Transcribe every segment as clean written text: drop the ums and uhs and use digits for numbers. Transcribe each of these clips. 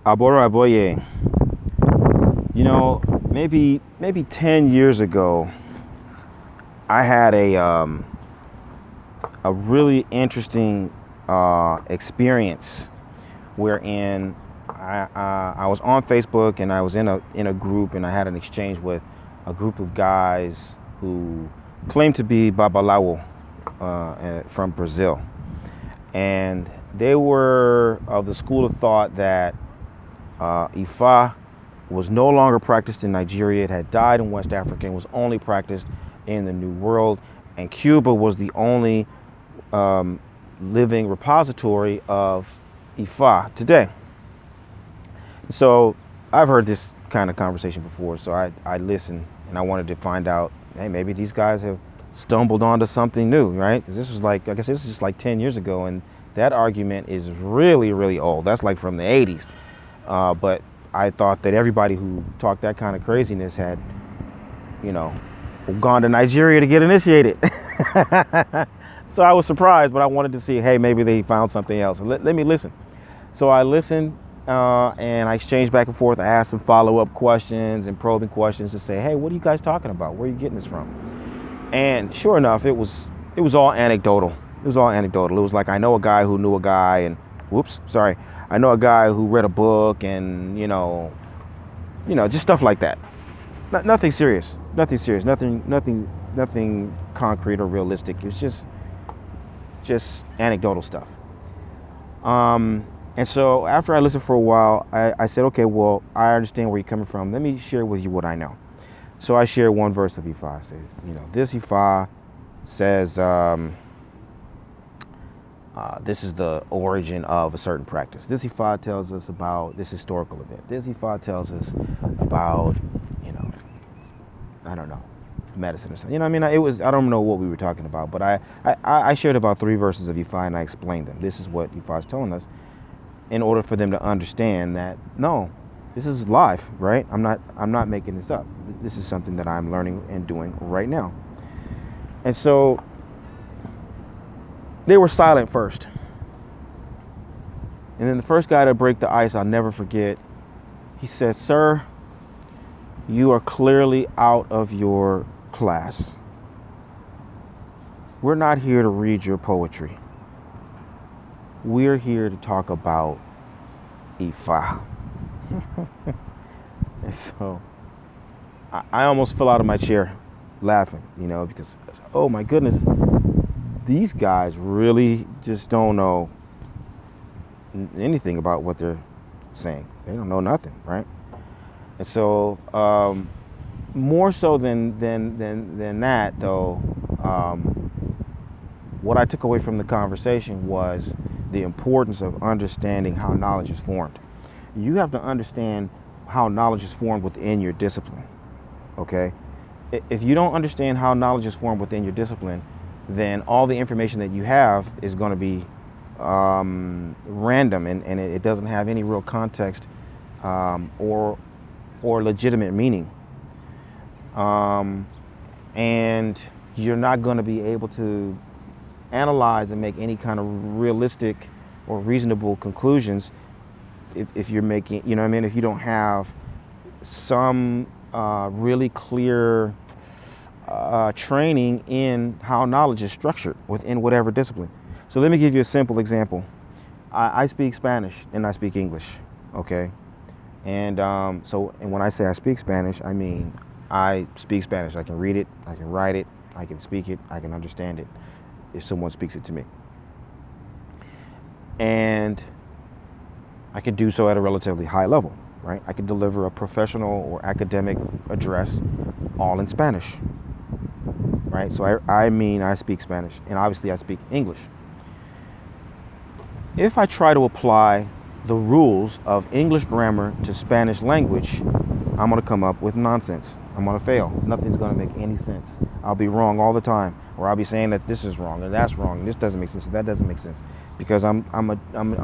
Aboro Aboye, you know, maybe 10 years ago, I had a really interesting experience wherein I was on Facebook and I was in a group and I had an exchange with a group of guys who claimed to be Babalawo from Brazil, and they were of the school of thought that Ifa was no longer practiced in Nigeria. It had died in West Africa and was only practiced in the New World. And Cuba was the only um, living repository of Ifa today. So I've heard this kind of conversation before. So I listened and I wanted to find out, hey, maybe these guys have stumbled onto something new, right? 'Cause this was like, I guess this is just like 10 years ago. And that argument is really, really old. That's like from the 80s. But I thought that everybody who talked that kind of craziness had, you know, gone to Nigeria to get initiated. So I was surprised, but I wanted to see, hey, maybe they found something else. Let me listen. So I listened and I exchanged back and forth. I asked some follow-up questions and probing questions to say, hey, what are you guys talking about? Where are you getting this from? And sure enough, it was all anecdotal. It was all anecdotal. It was like I know a guy who knew a guy, and whoops, sorry, I know a guy who read a book, and just stuff like that. Nothing serious. Nothing serious. Nothing concrete or realistic. It was just anecdotal stuff. And so after I listened for a while, I said, okay, well, I understand where you're coming from. Let me share with you what I know. So I shared one verse of Ifa. I said, this Ifa says, this is the origin of a certain practice. This Ifa tells us about this historical event. This Ifa tells us about, I don't know, medicine or something. I don't know what we were talking about, but I shared about 3 verses of Ifa and I explained them. This is what Ifa is telling us in order for them to understand that, no, this is life, right? I'm not making this up. This is something that I'm learning and doing right now. And so they were silent first. And then the first guy to break the ice, I'll never forget, he said, sir, you are clearly out of your class. We're not here to read your poetry. We're here to talk about Ifa. And so I almost fell out of my chair laughing, because, oh my goodness, these guys really just don't know anything about what they're saying. They don't know nothing, right? And so, more so than that, though, what I took away from the conversation was the importance of understanding how knowledge is formed. You have to understand how knowledge is formed within your discipline, okay? If you don't understand how knowledge is formed within your discipline, then all the information that you have is going to be random, and it doesn't have any real context or legitimate meaning. And you're not going to be able to analyze and make any kind of realistic or reasonable conclusions if you're making, if you don't have some really clear training in how knowledge is structured within whatever discipline. So let me give you a simple example. I speak Spanish and I speak English, okay? And when I say I speak Spanish, I mean I speak Spanish. I can read it, I can write it, I can speak it, I can understand it if someone speaks it to me. And I can do so at a relatively high level, right? I can deliver a professional or academic address all in Spanish, right? So I mean I speak Spanish, and obviously I speak English. If I try to apply the rules of English grammar to Spanish language, I'm going to come up with nonsense. I'm going to fail. Nothing's going to make any sense. I'll be wrong all the time, or I'll be saying that this is wrong and that's wrong and this doesn't make sense and that doesn't make sense, because I'm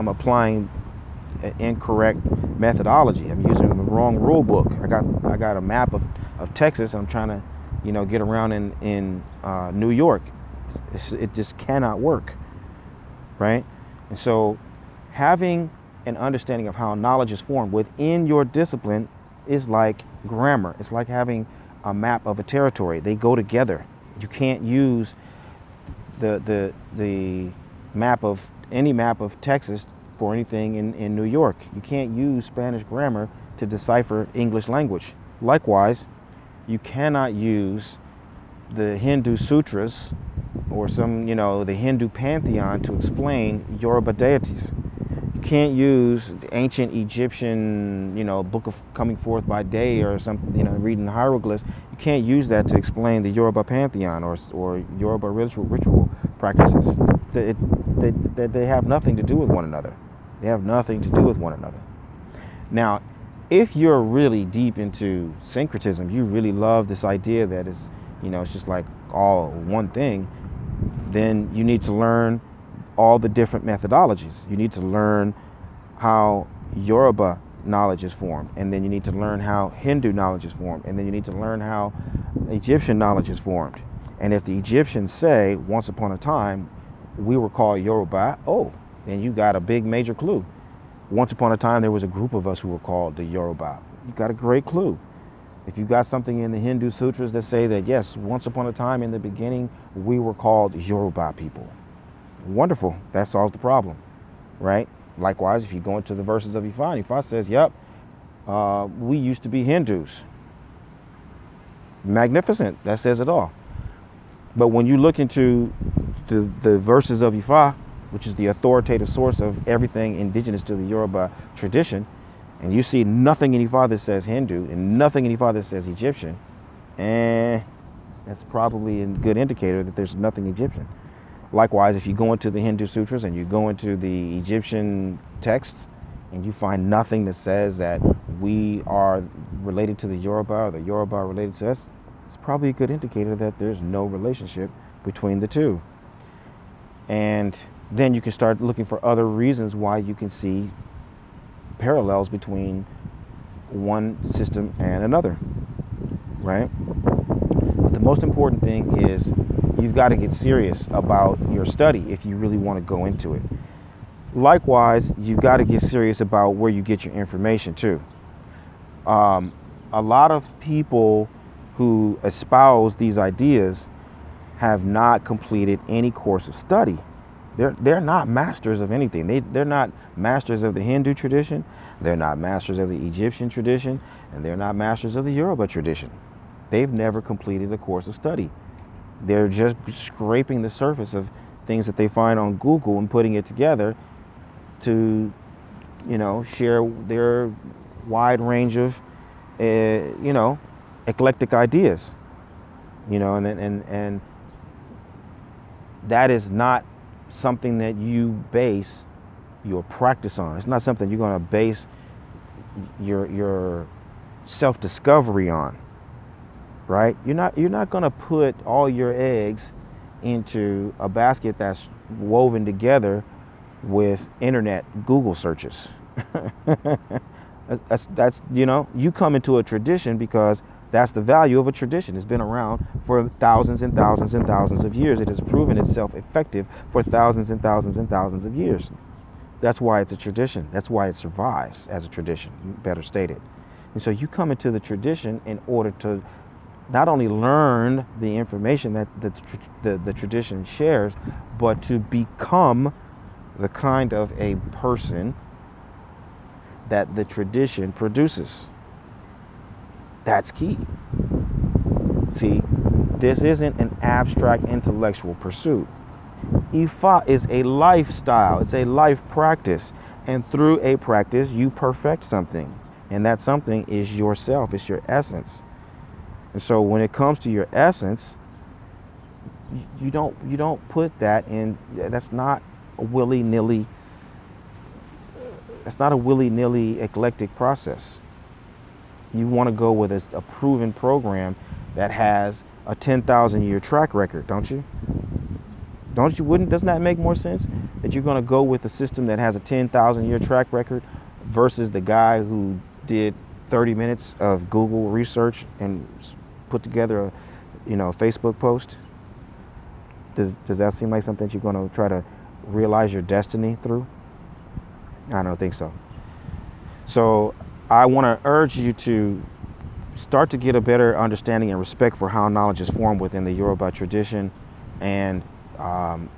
applying an incorrect methodology. I'm using the wrong rule book. I got a map of Texas. I'm trying to get around in New York. It just cannot work, right? And so having an understanding of how knowledge is formed within your discipline is like grammar. It's like having a map of a territory. They go together. You can't use the map of any map of Texas for anything in New York. You can't use Spanish grammar to decipher English language. Likewise, you cannot use the Hindu sutras or the Hindu pantheon to explain Yoruba deities. You can't use the ancient Egyptian, book of coming forth by day or something, reading hieroglyphs. You can't use that to explain the Yoruba pantheon or Yoruba ritual practices. They have nothing to do with one another. They have nothing to do with one another. Now, if you're really deep into syncretism, you really love this idea that it's just like all one thing, then you need to learn all the different methodologies. You need to learn how Yoruba knowledge is formed, and then you need to learn how Hindu knowledge is formed, and then you need to learn how Egyptian knowledge is formed. And if the Egyptians say, once upon a time, we were called Yoruba, then you got a big major clue. Once upon a time, there was a group of us who were called the Yoruba. You got a great clue. If you got something in the Hindu sutras that say that, yes, once upon a time in the beginning, we were called Yoruba people. Wonderful. That solves the problem, right? Likewise, if you go into the verses of Ifa says, yep, we used to be Hindus. Magnificent. That says it all. But when you look into the verses of Ifa, which is the authoritative source of everything indigenous to the Yoruba tradition, and you see nothing in Ifa that says Hindu and nothing in Ifa that says Egyptian, that's probably a good indicator that there's nothing Egyptian. Likewise, if you go into the Hindu sutras and you go into the Egyptian texts and you find nothing that says that we are related to the Yoruba or the Yoruba are related to us, it's probably a good indicator that there's no relationship between the two. And then you can start looking for other reasons why you can see parallels between one system and another, right? But the most important thing is you've got to get serious about your study if you really want to go into it. Likewise, you've got to get serious about where you get your information too. A lot of people who espouse these ideas have not completed any course of study. They're not masters of anything. They're not masters of the Hindu tradition. They're not masters of the Egyptian tradition, and they're not masters of the Yoruba tradition. They've never completed a course of study. They're just scraping the surface of things that they find on Google and putting it together to, share their wide range of, eclectic ideas. And that is not something that you base your practice on. It's not something you're going to base your self-discovery on, right? You're not going to put all your eggs into a basket that's woven together with internet Google searches. that's you come into a tradition because that's the value of a tradition. It's been around for thousands and thousands and thousands of years. It has proven itself effective for thousands and thousands and thousands of years. That's why it's a tradition. That's why it survives as a tradition, better stated. And so you come into the tradition in order to not only learn the information that the tradition shares, but to become the kind of a person that the tradition produces. That's key. See, this isn't an abstract intellectual pursuit. Ifa is a lifestyle. It's a life practice. And through a practice, you perfect something. And that something is yourself. It's your essence. And so when it comes to your essence, you don't put that in. That's not a willy-nilly eclectic process. You want to go with a proven program that has a 10,000 year track record, don't you? Doesn't that make more sense? That you're going to go with a system that has a 10,000 year track record versus the guy who did 30 minutes of Google research and put together a Facebook post? Does that seem like something that you're going to try to realize your destiny through? I don't think so. So I want to urge you to start to get a better understanding and respect for how knowledge is formed within the Yoruba tradition, and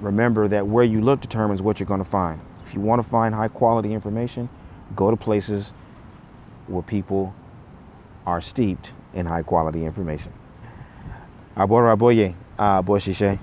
remember that where you look determines what you're going to find. If you want to find high quality information, go to places where people are steeped in high quality information. Abora boye, boshishe.